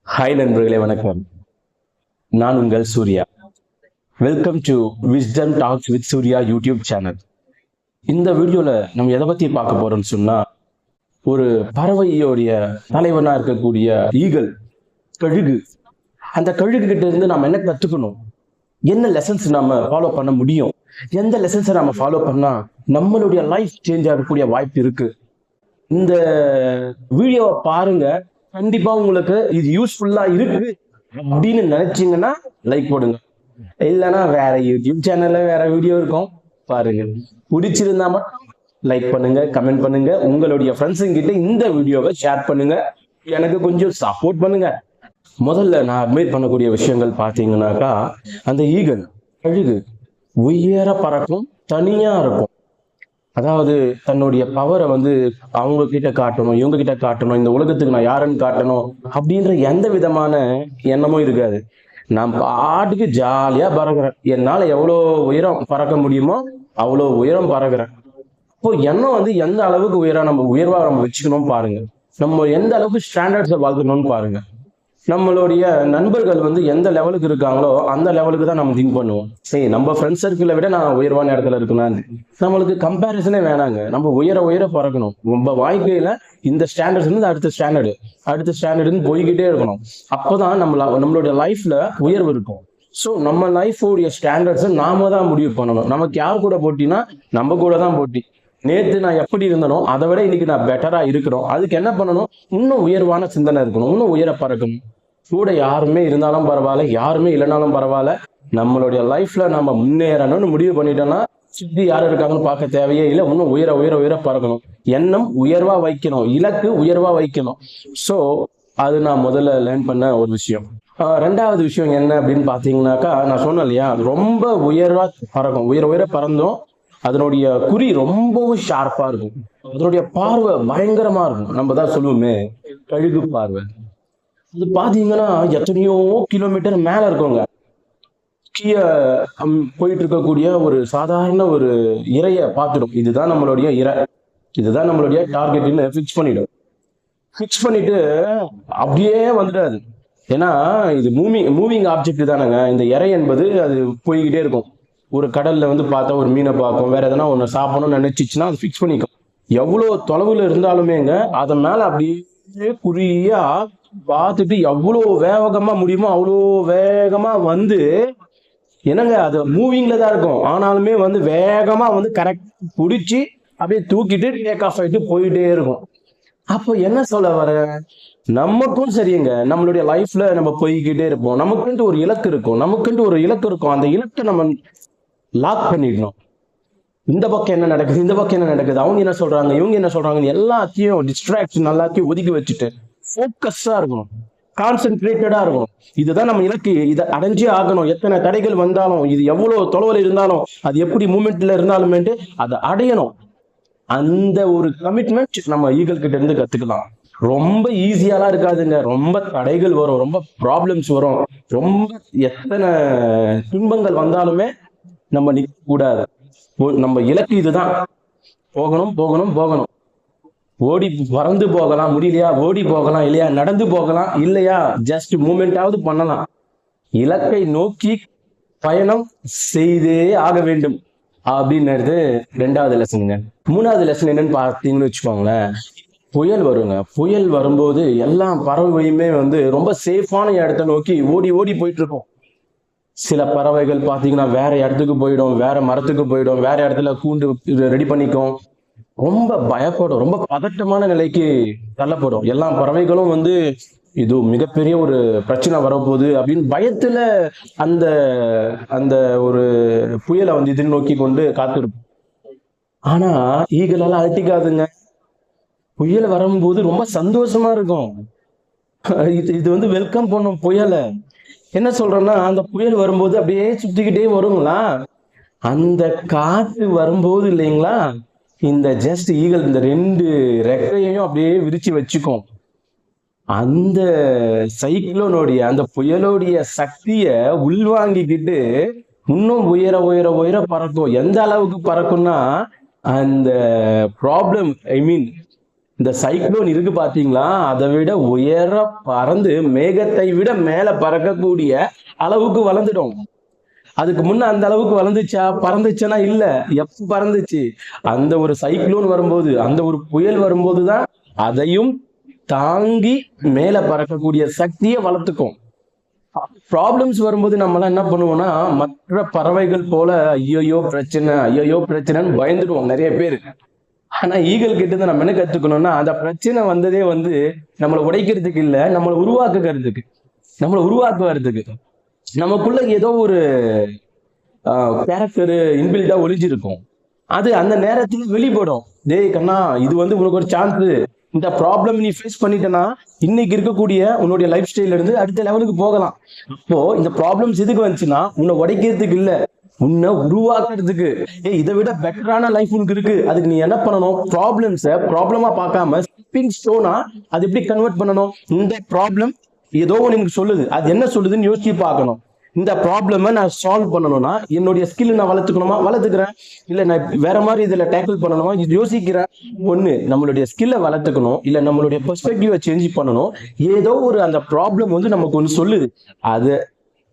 Hi நண்பர்களே, வணக்கம். நான் உங்கள் Surya. Welcome to wisdom talks with Surya YouTube channel. இந்த வீடியோல நம்ம எதை பத்தி பார்க்க போறோம்னு சொன்னா, ஒரு பறவையோடைய தலைவனா இருக்கக்கூடிய ஈகிள், கழுகு. அந்த கழுகு கிட்ட இருந்து நம்ம என்ன கத்துக்கணும், என்ன லெசன்ஸ் நாம ஃபாலோ பண்ண முடியும், எந்த லெசன்ஸை நாம ஃபாலோ பண்ணா நம்மளுடைய லைஃப் சேஞ்ச் ஆகக்கூடிய வாய்ப்பு இருக்கு. இந்த வீடியோவை பாருங்க, கண்டிப்பா உங்களுக்கு இது யூஸ்ஃபுல்லா இருக்கு அப்படின்னு நினைச்சீங்கன்னா லைக் போடுங்க. இல்லைன்னா வேற யூடியூப் சேனல்ல வேற வீடியோ இருக்கும், பாருங்க. பிடிச்சிருந்தா மட்டும் லைக் பண்ணுங்க, கமெண்ட் பண்ணுங்க, உங்களுடைய ஃப்ரெண்ட்ஸுங்க கிட்ட இந்த வீடியோவை ஷேர் பண்ணுங்க, எனக்கு கொஞ்சம் சப்போர்ட் பண்ணுங்க. முதல்ல நான் அட்மைட் பண்ணக்கூடிய விஷயங்கள் பார்த்தீங்கன்னாக்கா, அந்த ஈகிள், கழுகு உயர பறக்கும், தனியா இருக்கும். அதாவது தன்னுடைய பவரை அவங்க கிட்ட காட்டணும், இவங்க கிட்ட காட்டணும், இந்த உலகத்துக்கு நான் யாருன்னு காட்டணும் அப்படின்ற எந்த விதமான எண்ணமும் இருக்காது. நான் பாட்டுக்கு ஜாலியா பறக்கிறேன், என்னால எவ்வளோ உயரம் பறக்க முடியுமோ அவ்வளோ உயரம் பறக்கிறேன். இப்போ எண்ணம் எந்த அளவுக்கு உயர்வா நம்ம வச்சுக்கணும் பாருங்க, நம்ம எந்த அளவுக்கு ஸ்டாண்டர்ட்ஸை வளர்க்கணும்னு பாருங்க. நம்மளுடைய நண்பர்கள் எந்த லெவலுக்கு இருக்காங்களோ அந்த லெவலுக்கு தான் நம்ம திங்க் பண்ணுவோம். சரி, நம்ம ஃப்ரெண்ட்ஸ் சர்க்கிளை விட நான் உயர்வான இடத்துல இருக்கணும், நம்மளுக்கு கம்பேரிசனே வேணாங்க. நம்ம உயர உயர பறக்கணும். நம்ம வாழ்க்கையில இந்த ஸ்டாண்டர்ட்ஸ் அடுத்த ஸ்டாண்டர்டுன்னு போய்கிட்டே இருக்கணும். அப்போதான் நம்மளுடைய லைஃப்ல உயர்வு இருக்கும். ஸோ நம்ம லைஃபோடைய ஸ்டாண்டர்ட்ஸை நாம தான் முடிவு பண்ணணும். நமக்கு யார் கூட போட்டினா நம்ம கூட தான் போட்டி. நேற்று நான் எப்படி இருந்தனோ அதை விட இன்னைக்கு நான் பெட்டரா இருக்கிறோம். அதுக்கு என்ன பண்ணணும், இன்னும் உயர்வான சிந்தனை இருக்கணும், இன்னும் உயர பறக்கணும். கூட யாருமே இருந்தாலும் பரவாயில்ல, யாருமே இல்லைனாலும் பரவாயில்ல, நம்மளுடைய லைஃப்ல நம்ம முன்னேறணும்னு முடிவு பண்ணிட்டோம்னா சுத்தி யார் இருக்காங்கன்னு பார்க்க தேவையே இல்லை. இன்னும் உயர உயர உயர பறக்கணும். எண்ணம் உயர்வா வைக்கணும், இலக்கு உயர்வா வைக்கணும். ஸோ அது நான் முதல்ல லேர்ன் பண்ண ஒரு விஷயம். ரெண்டாவது விஷயம் என்ன அப்படின்னு பார்த்தீங்கன்னாக்கா, நான் சொன்னேன் இல்லையா, ரொம்ப உயர்வா பறக்கும். உயர உயர பறந்தோம், அதனுடைய குறி ரொம்பவும் ஷார்ப்பா இருக்கும், அதனுடைய பார்வை பயங்கரமா இருக்கும். நம்ம தான் சொல்லுவோமே கழுகு பார்வை. அது பாத்தீங்கன்னா எத்தனையோ கிலோமீட்டர் மேல இருக்குங்க. கீழே போயிட்டு இருக்கக்கூடிய ஒரு சாதாரண ஒரு இரைய பார்த்துடும், இதுதான் நம்மளுடைய இரை, இதுதான் நம்மளுடைய டார்கெட்னு ஃபிக்ஸ் பண்ணிட்டு அப்படியே வந்துடாது. ஏன்னா இது மூவிங் ஆப்ஜெக்ட் தானேங்க. இந்த இறை என்பது அது போய்கிட்டே இருக்கும். ஒரு கடல்ல பார்த்தா ஒரு மீனை பார்க்கும், வேற எதனா ஒன்று சாப்பிடணும்னு நினைச்சிச்சுன்னா அது ஃபிக்ஸ் பண்ணிக்கும். எவ்வளோ தொலைவுல இருந்தாலுமேங்க அதன் மேல அப்படியே குறியா பார்த்துட்டு எவ்வளோ வேகமா முடியுமோ அவ்வளோ வேகமா என்னங்க அது மூவிங்ல தான் இருக்கும். ஆனாலுமே வேகமா கரெக்ட் பிடிச்சி அப்படியே தூக்கிட்டு டேக் ஆஃப் ஆகிட்டு போயிட்டே இருக்கும். அப்போ என்ன சொல்ல வர, நமக்கும் சரிங்க, நம்மளுடைய லைஃப்ல நம்ம போய்கிட்டே இருப்போம். நமக்குன்ட்டு ஒரு இலக்கு இருக்கும், அந்த இலக்கை நம்ம லாக் பண்ணிடணும். இந்த பக்கம் என்ன நடக்குது, அவங்க என்ன சொல்றாங்க, இவங்க என்ன சொல்றாங்க, எல்லாத்தையும் டிஸ்ட்ராக்ஷன் எல்லாத்தையும் ஒதுக்கி வச்சுட்டு ஃபோக்கஸா இருக்கணும், கான்சென்ட்ரேட்டடா இருக்கணும். இதுதான் நம்ம இலக்கு, இதை அடைஞ்சே ஆகணும். எத்தனை தடைகள் வந்தாலும், இது எவ்வளவு தொலைவில் இருந்தாலும், அது எப்படி மூமெண்ட்ல இருந்தாலுமே அதை அடையணும். அந்த ஒரு கமிட்மெண்ட் நம்ம ஈகிள் கிட்ட இருந்து கத்துக்கலாம். ரொம்ப ஈஸியாலாம் இருக்காதுங்க, ரொம்ப தடைகள் வரும், ரொம்ப ப்ராப்ளம்ஸ் வரும், ரொம்ப எத்தனை துன்பங்கள் வந்தாலுமே நம்ம நிற்க கூடாது. நம்ம இலக்கு இதுதான், போகணும். ஓடி பறந்து போகலாம், முடியலையா ஓடி போகலாம், இல்லையா நடந்து போகலாம், இல்லையா ஜஸ்ட் மூமெண்டாவது பண்ணலாம். இலக்கை நோக்கி பயணம் செய்தே ஆக வேண்டும் அப்படின்றது ரெண்டாவது லெசனுங்க. மூணாவது லெசன் என்னன்னு பார்த்தீங்கன்னு வச்சுக்கோங்களேன், புயல் வருங்க. புயல் வரும்போது எல்லா பறவையுமே ரொம்ப சேஃபான இடத்த நோக்கி ஓடி போயிட்டு இருக்கும். சில பறவைகள் பார்த்தீங்கன்னா வேற இடத்துக்கு போயிடும், வேற மரத்துக்கு போயிடும், வேற இடத்துல கூண்டு ரெடி பண்ணிக்கும், ரொம்ப பயப்படும், ரொம்ப பதட்டமான நிலைக்கு தள்ளப்படும். எல்லா பறவைகளும் இது மிகப்பெரிய ஒரு பிரச்சனை வரப்போகுது அப்படின்னு பயத்துல அந்த அந்த ஒரு புயலை எதிர்நோக்கி கொண்டு காத்திருக்கும். ஆனா ஈகிளால அழட்டிக்காதுங்க. புயல் வரும்போது ரொம்ப சந்தோஷமா இருக்கும். இது வெல்கம் பண்ணும் புயலை. என்ன சொல்றேன்னா, அந்த புயல் வரும்போது அப்படியே சுத்திக்கிட்டே வருங்களா, அந்த காத்து வரும்போது இல்லைங்களா, இந்த ஜஸ்ட் ஈகிள் இந்த ரெண்டு ரெக்கையையும் அப்படியே விரிச்சு வச்சுக்கும். அந்த சைக்ளோனுடைய அந்த புயலோடைய சக்திய உள்வாங்கிக்கிட்டு இன்னும் உயர உயர உயர பறக்கும். எந்த அளவுக்கு பறக்கும்னா, அந்த ப்ராப்ளம் இந்த சைக்ளோன் இருக்கு பாத்தீங்களா, அதை விட உயர பறந்து மேகத்தை விட மேல பறக்கக்கூடிய அளவுக்கு வளர்ந்துடும். அதுக்கு முன்ன அந்த அளவுக்கு வளர்ந்துச்சா, பறந்துச்சுன்னா இல்ல. எப்ப பறந்துச்சு? அந்த ஒரு சைக்ளோன் வரும்போது, அந்த ஒரு புயல் வரும்போதுதான் அதையும் தாங்கி மேல பறக்கக்கூடிய சக்தியை வளர்த்துக்கும். ப்ராப்ளம்ஸ் வரும்போது நம்ம எல்லாம் என்ன பண்ணுவோம்னா, மற்ற பறவைகள் போல ஐயோ பிரச்சனை, ஐயோ பிரச்சனைன்னு பயந்துடுவோம் நிறைய பேர். ஆனா ஈகிள் கிட்ட இருந்து நம்ம என்ன கத்துக்கணும்னா, அந்த பிரச்சனை வந்ததே வந்து நம்மளை உடைக்கிறதுக்கு இல்ல, நம்மளை உருவாக்குறதுக்கு, நம்மளை உருவாக்குறதுக்கு. நமக்குள்ள ஏதோ ஒரு கேரக்டர் இன்பில்டா ஒளிஞ்சிருக்கும். அது அந்த நேரத்துல வெளிப்படும். டேய் கண்ணா, இது வந்து உனக்கு ஒரு சான்ஸ். இந்த ப்ராப்ளம் நீ ஃபேஸ் பண்ணிட்டனா, இன்னைக்கு இருக்கக்கூடிய உன்னுடைய லைஃப் ஸ்டைல இருந்து அடுத்த லெவலுக்கு போகலாம். அப்போ இந்த ப்ராப்ளம்ஸ் எதுக்கு வந்துச்சுன்னா, உன்னை உடைக்கிறதுக்கு இல்ல, உன்னை உருவாக்குறதுக்கு. இதை விட பெட்டரான லைஃப் உனக்கு இருக்கு. அதுக்கு நீ என்ன பண்ணணும்? ப்ராப்ளம்ஸை ப்ராப்ளமா பார்க்காம ஸ்டெப்பிங் ஸ்டோனா அது எப்படி கன்வெர்ட் பண்ணணும்? இந்த ப்ராப்ளம் ஏதோ ஒன்று சொல்லுது, அது என்ன சொல்லுதுன்னு யோசிச்சு பார்க்கணும். இந்த ப்ராப்ளமை நான் சால்வ் பண்ணணும்னா என்னுடைய ஸ்கில் நான் வளர்த்துக்கணுமா? வளர்த்துக்கிறேன். இல்லை நான் வேற மாதிரி இதில் டேக்கிள் பண்ணணுமா? இது யோசிக்கிறேன். ஒன்று, நம்மளுடைய ஸ்கில்லை வளர்த்துக்கணும், இல்லை நம்மளுடைய பெர்ஸ்பெக்டிவை சேஞ்ச் பண்ணணும். ஏதோ ஒரு அந்த ப்ராப்ளம் வந்து நமக்கு ஒன்று சொல்லுது, அதை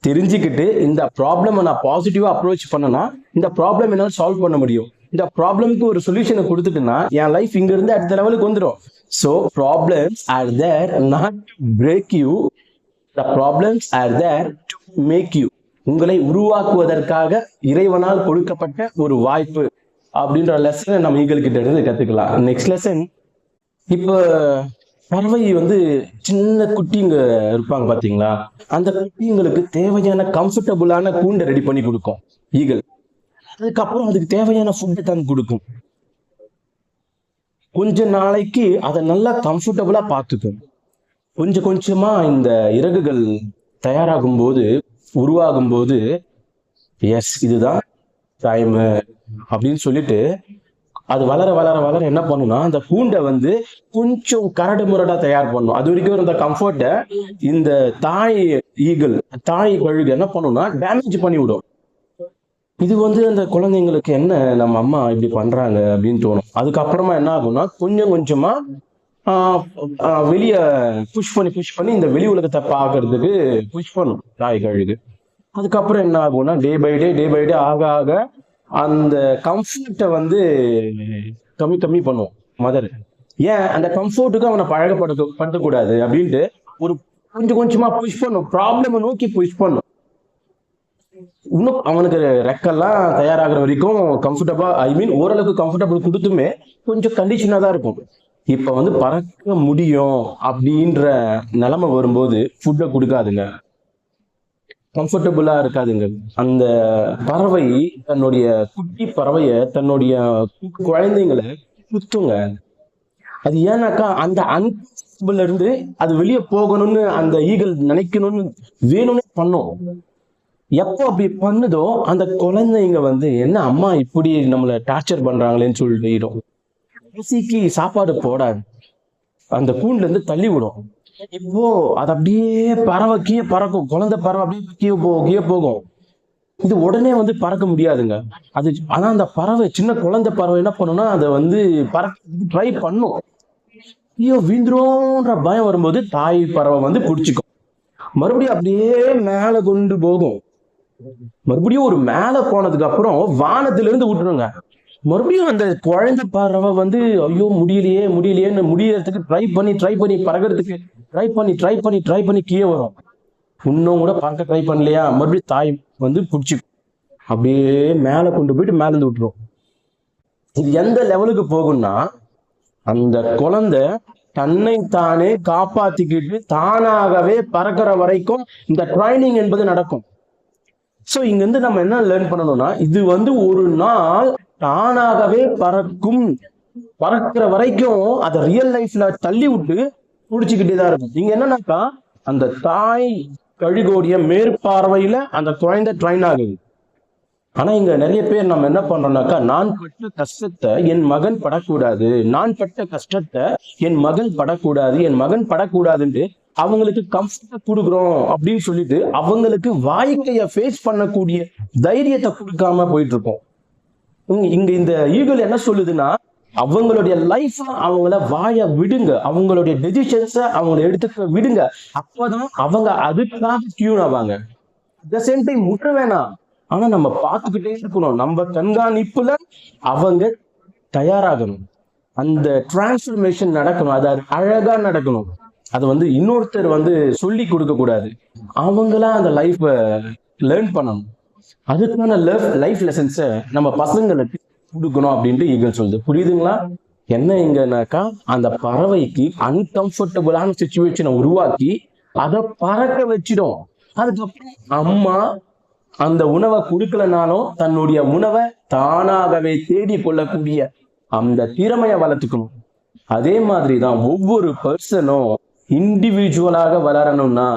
தெரிஞ்சுக்கிட்டு இந்த ப்ராப்ளமை நான் பாசிட்டிவா அப்ரோச் பண்ணனா இந்த ப்ராப்ளம் என்னால் சால்வ் பண்ண முடியும். இந்த ப்ராப்ளம்க்கு ஒரு சொல்யூஷனை கொடுத்துட்டுனா என் லைஃப் இங்க இருந்து அடுத்த லெவலுக்கு வந்துடும். So problems are there not break you, the problems are there to make you. உங்களை உருவாக்குவதற்காக இறைவனால் கொடுக்கப்பட்ட ஒரு வாய்ப்பு அப்படின்ற லெசனை நம்ம ஈகிள் கிட்ட இருந்து கத்துக்கலாம். நெக்ஸ்ட் லெசன், இப்போ பறவை வந்து சின்ன குட்டிங்க இருப்பாங்க பாத்தீங்களா, அந்த குட்டிங்களுக்கு தேவையான கம்ஃபர்டபுளான கூண்டை ரெடி பண்ணி கொடுக்கும் ஈகிள். அதுக்கப்புறம் அதுக்கு தேவையான ஃபுட்டை தான் கொடுக்கும். கொஞ்ச நாளைக்கு அதை நல்லா கம்ஃபர்டபுளா பார்த்துக்கும். கொஞ்சம் கொஞ்சமா இந்த இறகுகள் தயாராகும் போது, உருவாகும் போது, எஸ் இதுதான் டைம் அப்படின்னு சொல்லிட்டு அது வளர வளர வளர என்ன பண்ணும்னா, அந்த கூண்டை வந்து கொஞ்சம் கரடு முரடா தயார் பண்ணும். அது வரைக்கும் இருந்த கம்ஃபர்ட்டை இந்த தாய் ஈகிள், தாய் கழுகு என்ன பண்ணும்னா டேமேஜ் பண்ணி விடும். இது வந்து அந்த குழந்தைங்களுக்கு என்ன நம்ம அம்மா இப்படி பண்றாங்க அப்படின்னு தோணும். அதுக்கப்புறமா என்ன ஆகும்னா, கொஞ்சம் கொஞ்சமா வெளியே புஷ் பண்ணி இந்த வெளி உலகத்தை பார்க்கறதுக்கு புஷ் பண்ணும் தாய் கழுகு. அதுக்கப்புறம் என்ன ஆகும்னா, டே பை டே ஆக ஆக அந்த கம்ஃபர்ட்டை வந்து கம்மி பண்ணுவோம் மதர். ஏன்? அந்த கம்ஃபர்ட்டுக்கு அவனை பழகப்படுத்தக்கூடாது அப்படின்ட்டு ஒரு கொஞ்சம் கொஞ்சமா புஷ் பண்ணும், ப்ராப்ளமை நோக்கி புஷ் பண்ணும். இன்னும் அவனுக்கு ரெக்கெல்லாம் தயாராகிற வரைக்கும் கம்ஃபர்டபுளா, ஓரளவுக்கு கம்ஃபர்டபுள் கொடுத்துமே கொஞ்சம் கண்டிஷனா தான் இருக்கும். இப்ப வந்து பறக்க முடியும் அப்படின்ற நிலைமை வரும்போது ஃபுட்டை கொடுக்காதுங்க, கம்ஃபர்டபுளா இருக்காதுங்க. அந்த பறவை தன்னுடைய குட்டி பறவைய, தன்னுடைய குழந்தைங்களை குத்துங்க. அது ஏன்னாக்கா அந்த அன்கம்ஃபர்டபுள்ல இருந்து அது வெளியே போகணும்னு அந்த ஈகிள் நினைக்கணும்னு வேணும்னே பண்ணும். எப்போ அப்படி பண்ணுதோ அந்த குழந்தைங்க வந்து என்ன அம்மா இப்படி நம்மளை டார்ச்சர் பண்றாங்களேன்னு சொல்லிட்டு பசிக்கு சாப்பாடு போடாது, அந்த கூண்டுல இருந்து தள்ளி விடும். இப்போ அது அப்படியே பறவை கீழே பறக்கும், குழந்தை பறவை அப்படியே கீழே போகும். இது உடனே வந்து பறக்க முடியாதுங்க. அது ஆனா அந்த பறவை, சின்ன குழந்தை பறவை என்ன பண்ணும்னா அதை வந்து பறக்க ட்ரை பண்ணும். ஐயோ வீந்துரும்ன்ற பயம் வரும்போது தாய் பறவை வந்து பிடிச்சிக்கும், மறுபடியும் அப்படியே மேல கொண்டு போகும். மறுபடியும் ஒரு மேல போனதுக்கு அப்புறம் வானத்துல இருந்து விட்டுருங்க. மறுபடியும் அந்த குழந்தை பறவை வந்து ஐயோ முடியலையேன்னு முடியறதுக்கு ட்ரை பண்ணி பறக்கிறதுக்கு ட்ரை பண்ணி கீழே வரும். இன்னும் கூட பறக்க ட்ரை பண்ணலையா, மறுபடியும் தாய் வந்து பிடிச்சிக்கும், அப்படியே மேல கொண்டு போயிட்டு மேல இருந்து விட்டுரும். இது எந்த லெவலுக்கு போகும்னா, அந்த குழந்தை தன்னை தானே காப்பாத்திக்கிட்டு தானாகவே பறக்கிற வரைக்கும் இந்த ட்ரைனிங் என்பது நடக்கும். ஸோ இங்க இருந்து நம்ம என்ன லேர்ன் பண்ணணும்னா, இது வந்து ஒரு நாள் தானாகவே பறக்கிற வரைக்கும் அதை ரியல் லைஃப்ல தள்ளி விட்டு பிடிச்சிக்கிட்டே தான் இருக்கும். இங்க என்னன்னாக்கா, அந்த தாய் கழுகோடைய மேற்பார்வையில அந்த குழந்தை ட்ரைன் ஆகுது. ஆனா இங்க நிறைய பேர் நம்ம என்ன பண்றோம்னாக்கா, நான் பட்ட கஷ்டத்தை என் மகன் படக்கூடாது, நான் பட்ட கஷ்டத்தை என் மகள் படக்கூடாது, என் மகன் படக்கூடாதுன்ட்டு அவங்களுக்கு கம்ஃபர்ட்டை கொடுக்குறோம் அப்படின்னு சொல்லிட்டு அவங்களுக்கு வாழ்க்கைய ஃபேஸ் பண்ணக்கூடிய தைரியத்தை கொடுக்காம போயிட்டு இருக்கோம். இங்க இந்த ஈகிள் என்ன சொல்லுதுன்னா, அவங்களுடைய லைஃப் அவங்கள வாழ விடுங்க, அவங்களுடைய டெசிஷன்ஸை அவங்கள எடுத்துக்க விடுங்க. அப்பதான் அவங்க அதுக்காக டியூன் ஆவாங்க. அட் த சேம் டைம் முற்ற வேணாம், ஆனா நம்ம பார்த்துக்கிட்டே இருக்கணும். நம்ம கண்காணிப்புல அவங்க தயாராகணும். அந்த டிரான்ஸ்ஃபர்மேஷன் நடக்கணும், அது அழகா நடக்கணும். அது இன்னொருத்தர் சொல்லி கொடுக்க கூடாது, அவங்களா அந்த லைஃப லேர்ன் பண்ணணும். அதுக்கான லைஃப் லெசன்ஸை நம்ம பசங்களுக்கு கொடுக்கணும் அப்படின்ட்டு ஈகிள் சொல்லுது. புரியுதுங்களா? என்ன இங்கனாக்கா, அந்த பறவைக்கு அன்கம்ஃபர்டபுளான சுச்சுவேஷனை உருவாக்கி அதை பறக்க வச்சிடும். அதுக்கப்புறம் அம்மா அந்த உணவை கொடுக்கலனாலும் தன்னுடைய உணவை தானாகவே தேடி கொள்ளக்கூடிய அந்த திறமையை வளர்த்துக்கணும். அதே மாதிரிதான் ஒவ்வொரு பர்சனும் இண்டிவிஜுவலாக வளரணும்னா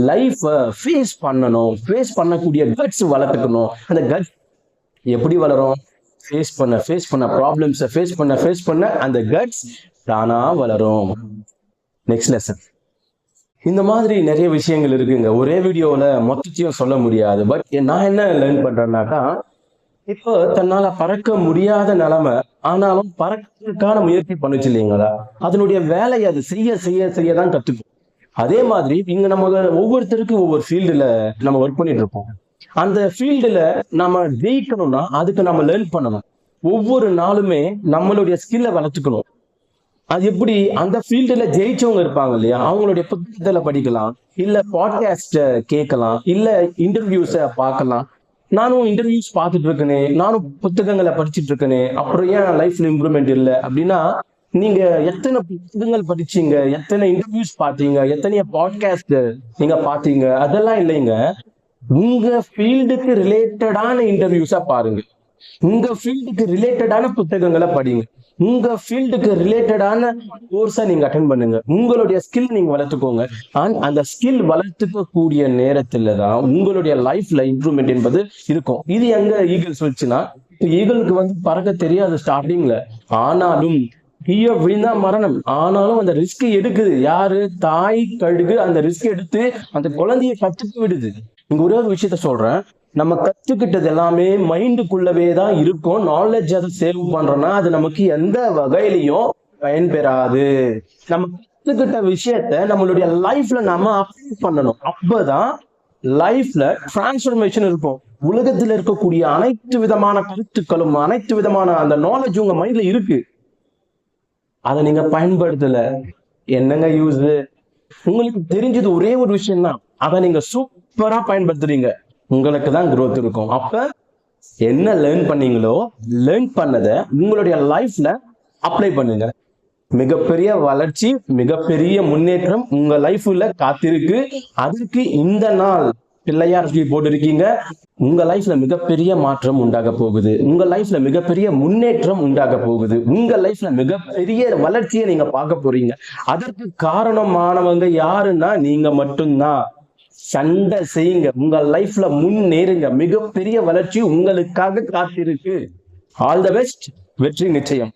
லைஃப ஃபேஸ் பண்ணணும், ஃபேஸ் பண்ணக்கூடிய கட்ஸ் வளர்த்துக்கணும். அந்த கட்ஸ் எப்படி வளரும்? ஃபேஸ் பண்ண ப்ராப்ளம்ஸை ஃபேஸ் பண்ண அந்த கட்ஸ் தானா வளரும். Next lesson. இந்த மாதிரி நிறைய விஷயங்கள் இருக்குங்க, ஒரே வீடியோவில் மொத்தத்தையும் சொல்ல முடியாது. பட் நான் என்ன லேர்ன் பண்றேன்னாக்கா, இப்போ தன்னால பறக்க முடியாத நிலைமை, ஆனாலும் பறக்கிறதுக்கான முயற்சி பண்ணுச்சு இல்லைங்களா, அதனுடைய வேலையை அது செய்ய தான் கத்துக்கும். அதே மாதிரி இங்க நம்ம ஒவ்வொருத்தருக்கும் ஒவ்வொரு ஃபீல்டுல நம்ம ஒர்க் பண்ணிட்டு இருப்போம். அந்த ஃபீல்டுல நம்ம ஜெயிக்கணும்னா அதுக்கு நம்ம லேர்ன் பண்ணணும். ஒவ்வொரு நாளுமே நம்மளுடைய ஸ்கில்லை வளர்த்துக்கணும். அது எப்படி? அந்த ஃபீல்டுல ஜெயிச்சவங்க இருப்பாங்க இல்லையா, அவங்களுடைய புத்தகத்துல படிக்கலாம், இல்ல பாட்காஸ்ட கேட்கலாம், இல்ல இன்டர்வியூஸை பார்க்கலாம். நானும் இன்டர்வியூஸ் பார்த்துட்டு இருக்கேனே, நானும் புத்தகங்களை படிச்சுட்டு இருக்கேனே, அப்புறம் ஏன் லைஃப்ல இம்ப்ரூவ்மெண்ட் இல்லை அப்படின்னா, நீங்க எத்தனை புத்தகங்கள் படிச்சீங்க, எத்தனை இன்டர்வியூஸ் பார்த்தீங்க, எத்தனை பாட்காஸ்ட் நீங்க பார்த்தீங்க, அதெல்லாம் இல்லைங்க. உங்க ஃபீல்டுக்கு ரிலேட்டடான இன்டர்வியூஸா பாருங்க, உங்க ஃபீல்டுக்கு ரிலேட்டடான புத்தகங்களை படிங்க, உங்க ஃபீல்டுக்கு ரிலேட்டடான கோர்ஸை நீங்க அட்டென்ட் பண்ணுங்க. உங்களுடைய ஸ்கில் நீங்க வளர்த்துக்கோங்க. அந்த ஸ்கில் வளர்த்துக்க கூடிய நேரத்துல தான் உங்களுடைய லைஃப்ல இம்ப்ரூவ்மெண்ட் என்பது இருக்கும். இது எங்க ஈகிள் சொல்லிச்சுன்னா, ஈகிளுக்கு பறக்க தெரியாது ஸ்டார்டிங்ல, ஆனாலும் கீழே விழுந்தா மரணம், ஆனாலும் அந்த ரிஸ்க் எடுக்குது. யாரு? தாய் கழுகு அந்த ரிஸ்க் எடுத்து அந்த குழந்தைய கத்துக்க விடுது. இங்க ஒரே ஒரு விஷயத்த சொல்றேன், நம்ம கத்துக்கிட்டது எல்லாமே மைண்டுக்குள்ளவே தான் இருக்கும். நாலேஜ் அதை சேவ் பண்றோம்னா அது நமக்கு எந்த வகையிலையும் பயன்பெறாது. நம்ம கத்துக்கிட்ட விஷயத்த நம்மளுடைய லைஃப்ல நாம அப்ளை பண்ணணும். அப்பதான் லைஃப்ல டிரான்ஸ்ஃபர்மேஷன் இருக்கும். உலகத்துல இருக்கக்கூடிய அனைத்து விதமான கருத்துக்களும், அனைத்து விதமான அந்த நாலேஜ் உங்க மைண்ட்ல இருக்கு. அதை நீங்க பயன்படுத்தல, என்னங்க யூஸ்? உங்களுக்கு தெரிஞ்சது ஒரே ஒரு விஷயம் தான், அதை நீங்க சூப்பரா பயன்படுத்துறீங்க, உங்களுக்கு தான் growth இருக்கும். அப்ப என்ன லேர்ன் பண்ணீங்களோ, லேர்ன் பண்ணதை உங்களுடைய லைஃப்ல அப்ளை பண்ணுங்க. மிகப்பெரிய வளர்ச்சி, மிகப்பெரிய முன்னேற்றம் உங்க லைஃப்ல காத்திருக்கு. அதுக்கு இந்த நாள் பிள்ளையார் போட்டிருக்கீங்க. உங்க லைஃப்ல மிகப்பெரிய மாற்றம் உண்டாக போகுது, உங்க லைஃப்ல மிகப்பெரிய முன்னேற்றம் உண்டாக போகுது, உங்க லைஃப்ல மிகப்பெரிய வளர்ச்சியை நீங்க பார்க்க போறீங்க. அதற்கு காரணமானவங்க யாருன்னா நீங்க மட்டும்தான். சண்டை செய்யுங்க, உங்க லைஃப்ல முன்னேறுங்க, மிகப்பெரிய வளர்ச்சி உங்களுக்காக காத்திருக்கு. ஆல் த பெஸ்ட், வெற்றி நிச்சயம்.